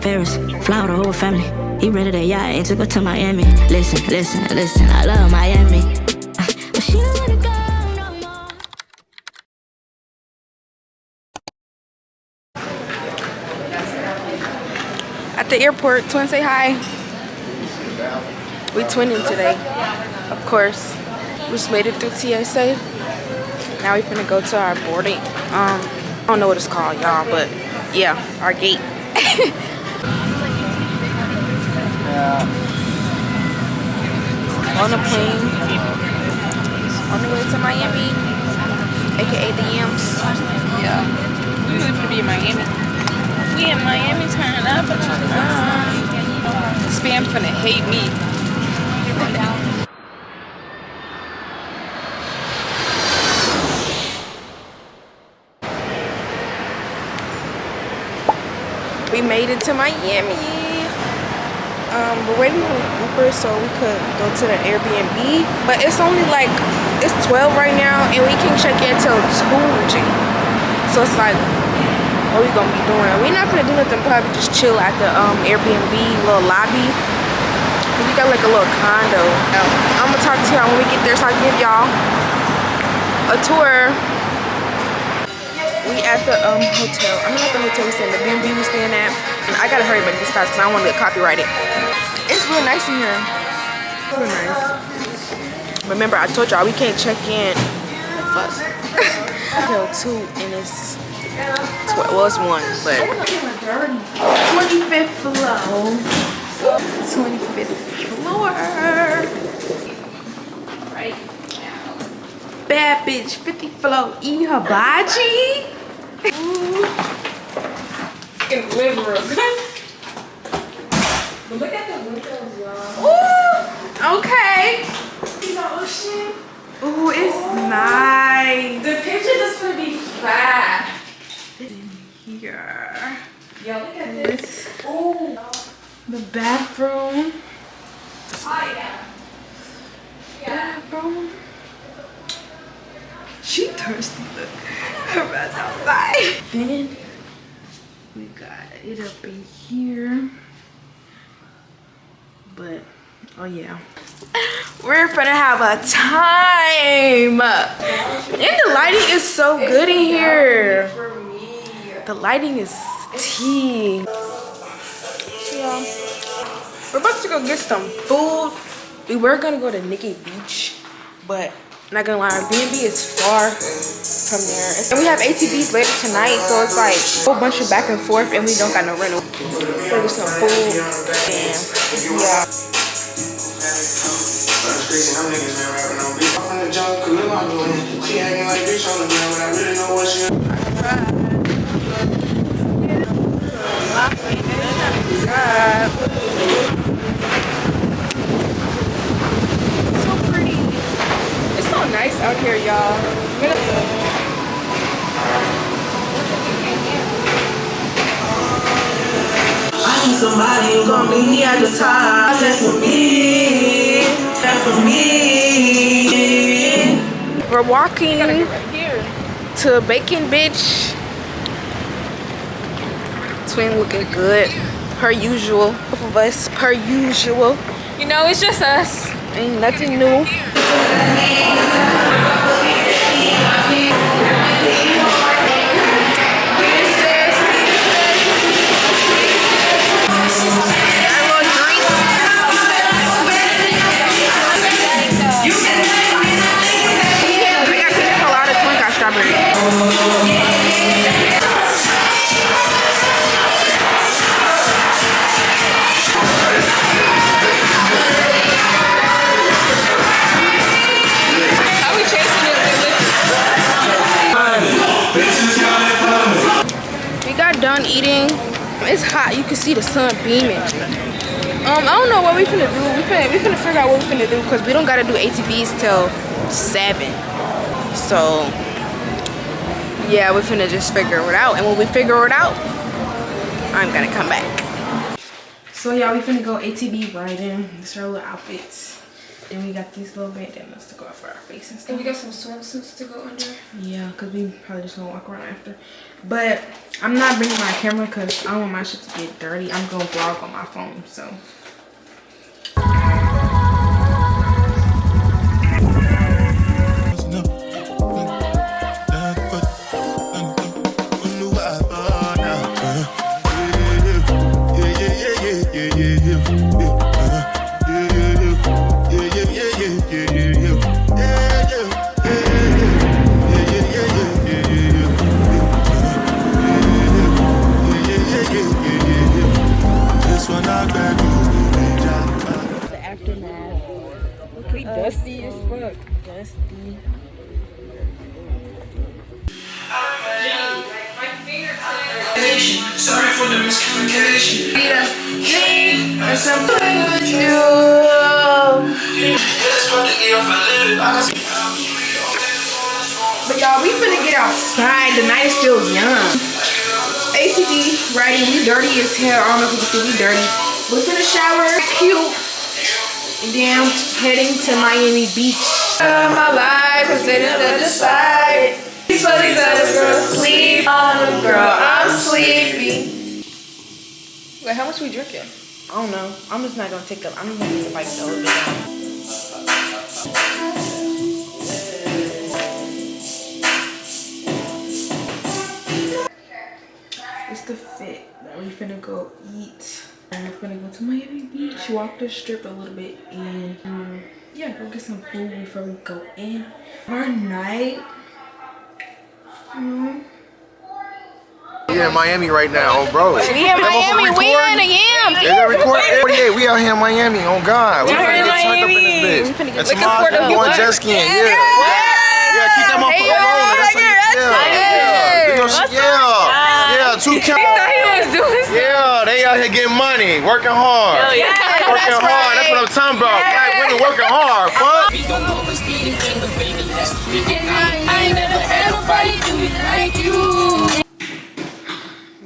Ferris, fly with the whole family. He rented a yacht and took her to Miami. Listen, listen, listen, I love Miami. But she don't wanna go no more. At the airport, twin say hi. We twinning today, of course. We just made it through TSA. Now we finna go to our boarding. I don't know what it's called, y'all, but yeah, our gate. On a plane, on the way to Miami, aka the Yams. Yeah, we really finna be in Miami. We in Miami turning up. Spam finna hate me. We made it to Miami. We're waiting on Uber so we could go to the Airbnb. But it's only like, it's 12 right now and we can check in till 2. So it's like, what we gonna be doing? We're not gonna do nothing, probably just chill at the Airbnb little lobby. Cause we got like a little condo. I'm gonna talk to y'all when we get there so I can give y'all a tour. We at the hotel. I'm not at the hotel we staying, the B&B we staying at. And I gotta hurry but this fast because I don't want to get copyrighted. It's real nice in here. Real nice. Remember, I told y'all we can't check in. Fuck. Hotel 2 and it's 12. Well, it's 1, but 25th floor. 25th floor. Right. Bad bitch, 50th floor. Eat her baji. In the living room. But look at the windows, y'all. Ooh, okay. See the ocean? Ooh, it's nice. The picture is gonna be fat. Here. Yo, look at this. Ooh, the bathroom. Oh, yeah. Bathroom. She thirsty, look. Her breath's outside. Then we got it up in here. But, oh yeah. We're gonna have a time. And the lighting is so good in here. The lighting is tea. Yeah. We're about to go get some food. We were gonna go to Nikki Beach, but not gonna lie, B&B is far from there. And we have ATVs later tonight, so it's like a whole bunch of back and forth and we don't got no rental. We're get some food and yeah. So pretty. It's so nice out here, y'all. I need somebody who's gonna meet me at the top. That's for me. That's for me. We're walking to Bacon Bitch. Twin looking good, per usual. Both of us, per usual. You know, it's just us. Ain't nothing new. Done eating. It's hot. You can see the sun beaming. I don't know what we finna do. We finna figure out what we finna do because we don't gotta do ATVs till 7. So yeah, we finna just figure it out. And when we figure it out, I'm gonna come back. So yeah, we finna go ATV riding. These are our little outfits. Then we got these little bandanas to go over our face and stuff. And we got some swimsuits to go under. Yeah, because we probably just gonna walk around after. But I'm not bringing my camera because I don't want my shit to get dirty. I'm gonna vlog on my phone, so. Dusty as fuck. Dusty. Sorry for the miscommunication. Need something to do. But y'all, we finna get outside. The night is still young. ATV riding, we dirty as hell. I don't know if you can see we dirty. We're finna shower, cute. And then I'm heading to Miami Beach. My life is in the other side. These other girls sleep on them, girl. I'm sleepy. Wait, how much we drinking? I don't know. I'm just not gonna take up. I'm just gonna take a bite of the down. It's the fit that we finna go eat. And we're gonna go to Miami Beach, walk the strip a little bit, and yeah, go get some food before we go in. Our night. We in Miami right now, oh bro. We in Miami, we in the yams. Is that recording? 48, we out here in Miami, oh God. We finna get turned up in this bitch. And tomorrow we're going jet skiing, yeah. Yeah, keep that motherfucker rolling. That's how you, yeah, 2 count. Yeah, they out here getting money, working hard. Working hard, that's what I'm talking about. Black women working hard, fuck.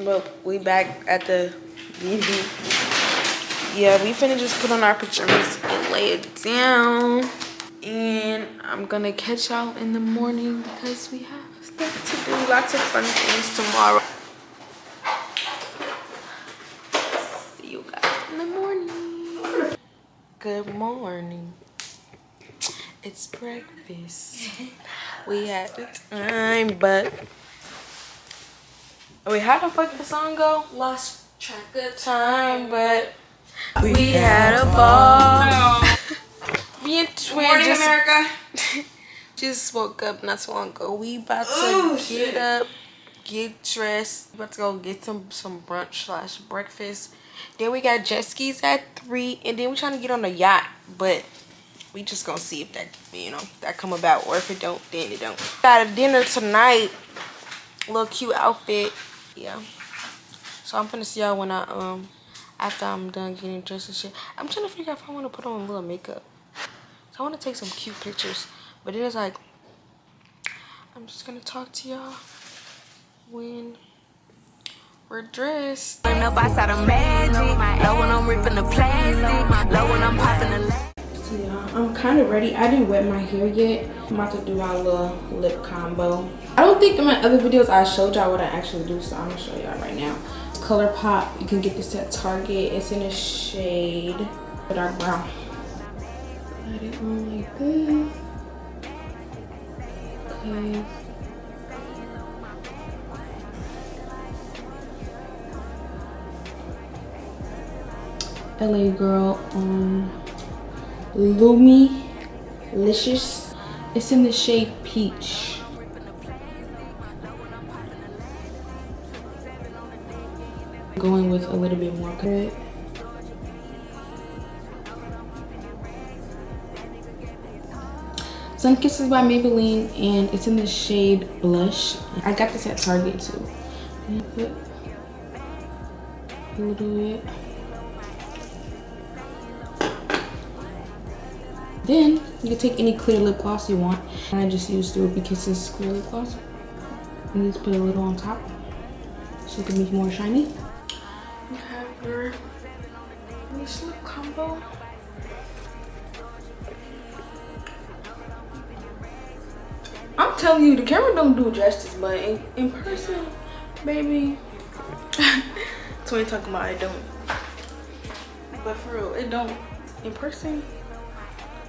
But we back at the BB. Yeah, we finna just put on our pajamas and lay it down. And I'm gonna catch y'all in the morning because we have stuff to do. Lots of fun things tomorrow. See you guys in the morning. Good morning. It's breakfast. We had the time, but wait, how the fuck the song go? Lost track of Time, but we had a ball. Me and Twin Morning, America. just woke up not so long ago. We about to get up, get dressed. About to go get some brunch / breakfast. Then we got jet skis at 3, and then we trying to get on a yacht, but we just gonna see if that, you know, that come about, or if it don't, then it don't. Got a dinner tonight. Little cute outfit. Yeah. So I'm finna see y'all when I after I'm done getting dressed and shit. I'm trying to figure out if I want to put on a little makeup. So I want to take some cute pictures, but it is like I'm just gonna talk to y'all when we're dressed. Up outside of magic. Low when I'm ripping the plastic. Low when I'm popping the leg. So yeah, I'm kind of ready. I didn't wet my hair yet. I'm about to do my little lip combo. I don't think in my other videos I showed y'all what I actually do, so I'm gonna show y'all right now. Color Pop. You can get this at Target. It's in a shade dark brown. Let it on like this. Okay. LA Girl Lumi Licious. It's in the shade Peach. Going with a little bit more red. Sun Kisses by Maybelline, and it's in the shade Blush. I got this at Target too. Put a little bit. Then you can take any clear lip gloss you want. And I just used the Ruby Kisses clear lip gloss. And just put a little on top so it can be more shiny. You have your this lip combo. telling you, the camera don't do justice, but in person, baby. So we talking about it don't. But for real, it don't. In person,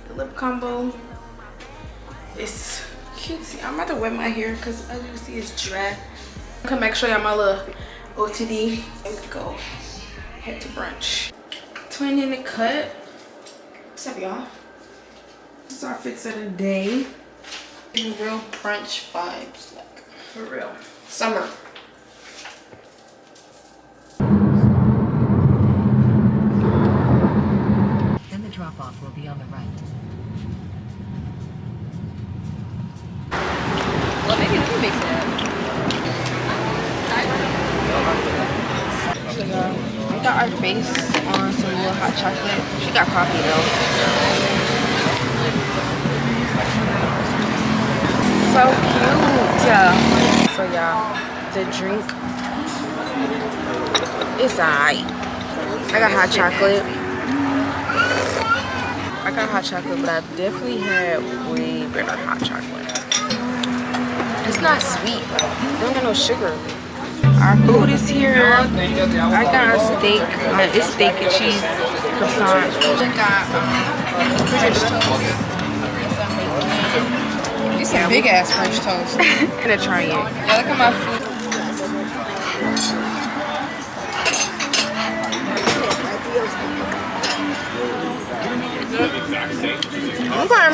the lip combo is cutesy. I'm about to wet my hair because as you can see, it's dry. I'll come back show y'all my little OTD and we go head to brunch. Twin in the cut. What's up, y'all? This is our fix of the day. In real brunch vibes, like for real. Summer. Then the drop-off will be on the right. Well, maybe we can mix it up. So y'all, we got our face on some little hot chocolate. She got coffee though. So cute. Yeah. So y'all, the drink is alright. I got hot chocolate. But I definitely had way better hot chocolate. It's not sweet. It don't got no sugar. Our food is here. I got a steak. It's steak and cheese croissant. I got French toast. These some big ass French toast. I'm gonna try it. Yeah, look at my food. Okay.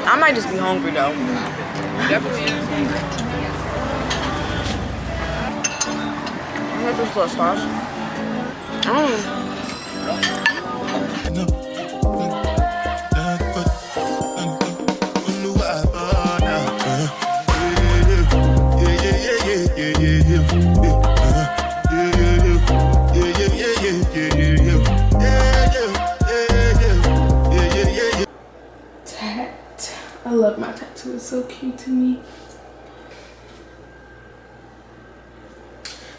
I might just be hungry though. Definitely. I'm gonna just put sauce. I love my tattoo. It's so cute to me.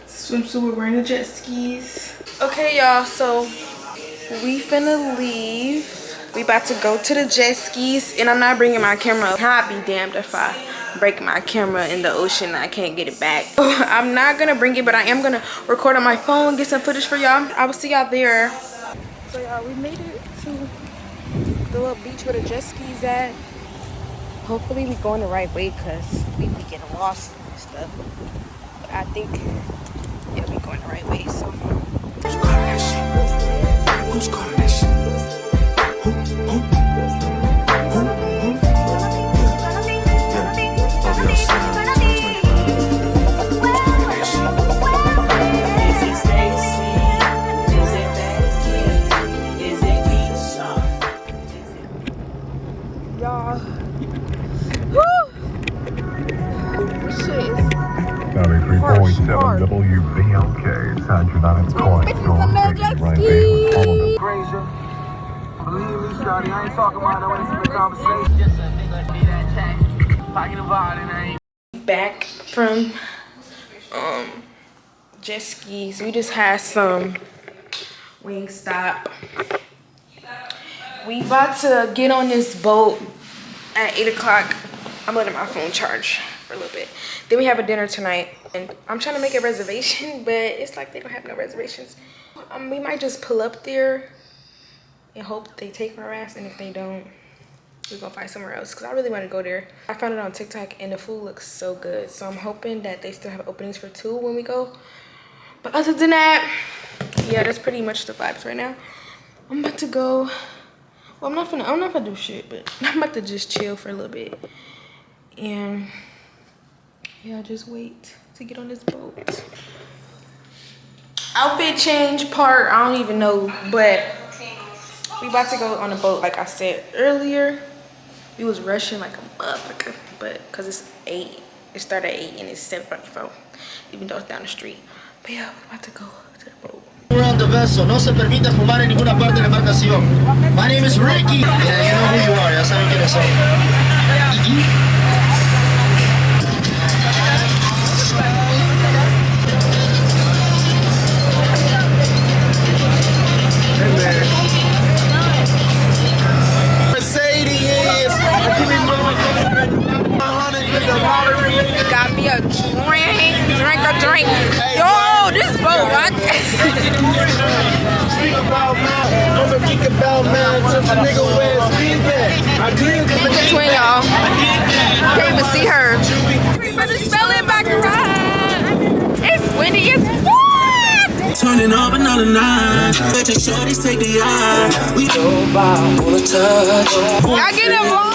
Swimsuit, we're wearing the jet skis. Okay, y'all, so we finna leave. We about to go to the jet skis, and I'm not bringing my camera. I'd be damned if I break my camera in the ocean and I can't get it back. I'm not gonna bring it, but I am gonna record on my phone, get some footage for y'all. I will see y'all there. So y'all, we made it to the little beach where the jet skis at. Hopefully we going the right way because we be getting lost and stuff. But I think it'll be going the right way, so. Who's calling that shit? Who's calling that shit? Who? Y'all. Woo! This shit is 93.7 WBLK, San Junipero Coin Store, right there. Granger. Believe me, Shawty, I ain't talking about no intimate conversation. Just a nigga need that tag. Pocket of violin, I ain't. Back from jet skis. We just had some Wingstop. We about to get on this boat at 8 o'clock. I'm letting my phone charge for a little bit. Then we have a dinner tonight. And I'm trying to make a reservation, but it's like they don't have no reservations. We might just pull up there and hope they take our ass. And if they don't, we're gonna find somewhere else. Because I really want to go there. I found it on TikTok and the food looks so good. So I'm hoping that they still have openings for 2 when we go. But other than that, yeah, that's pretty much the vibes right now. I'm about to go. Well, I'm not gonna do shit, but I'm about to just chill for a little bit. And yeah, just wait to get on this boat. Outfit change part, I don't even know, but we about to go on a boat like I said earlier. We was rushing like a motherfucker, but cause it's 8, it started at 8 and it's 7:44, even though it's down the street. But yeah, we about to go to the boat. Around the vessel, no se permite fumar en ninguna parte de la embarcación. My name is Ricky. Yeah, you know who you are, ya saben quiénes son. Mercedes, I keep it moving. 100 with the nigga wears feedback. I did. Look at twin, y'all. Can't even see her. But it's smelling back around. It's windy as fuck. Turning up another night. Let your shorties take the eye. We wanna touch. Y'all get it, vlog?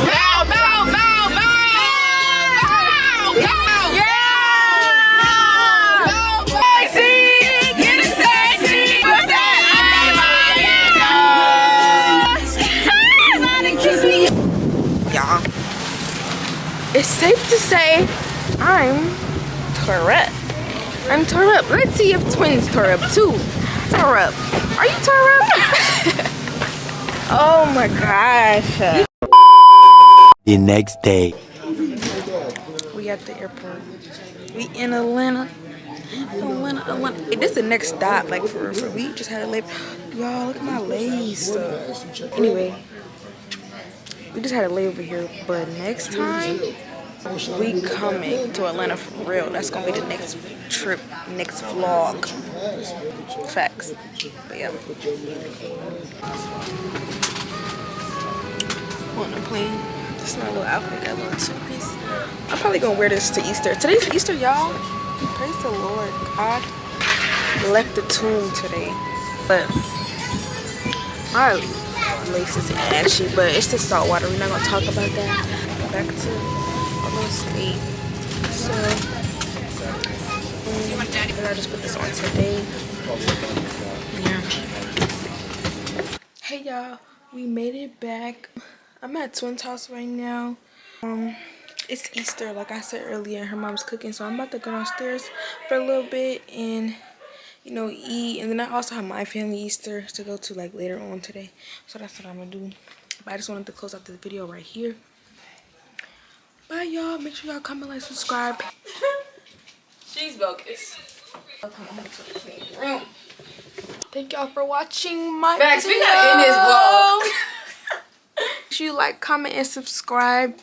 Bow, bow, bow, bow. Bow, bow. Yeah. Bow, sexy. Get it sexy. What's that? Y'all, it's safe to say I'm tore up. I'm tore up. Let's see if twins tore up too. Tore up. Are you tore up? Oh my gosh. The next day. We at the airport. We in Atlanta. Atlanta. Hey, this is the next stop. Like for we just had a lay. Y'all, look at my lace. Anyway, we just had a layover here. But next time, we coming to Atlanta for real. That's gonna be the next trip, next vlog. Facts. But yeah. On the plane. This is my little outfit. Got a little two-piece. I'm probably gonna wear this to Easter. Today's Easter, y'all. Praise the Lord. God left the tomb today. But my lace is ashy, but it's the salt water. We're not gonna talk about that. Back to our little state. So I just put this on today. Yeah. Hey y'all, we made it back. I'm at Twin's house right now. It's Easter, like I said earlier, and her mom's cooking, so I'm about to go downstairs for a little bit and, you know, eat. And then I also have my family Easter to go to like later on today, so that's what I'm gonna do. But I just wanted to close out this video right here. Bye y'all. Make sure y'all comment, like, subscribe. She's bogus. Welcome home to the clean room. Thank y'all for watching my Max, video. we gotta end this vlog. Make sure you like, comment, and subscribe.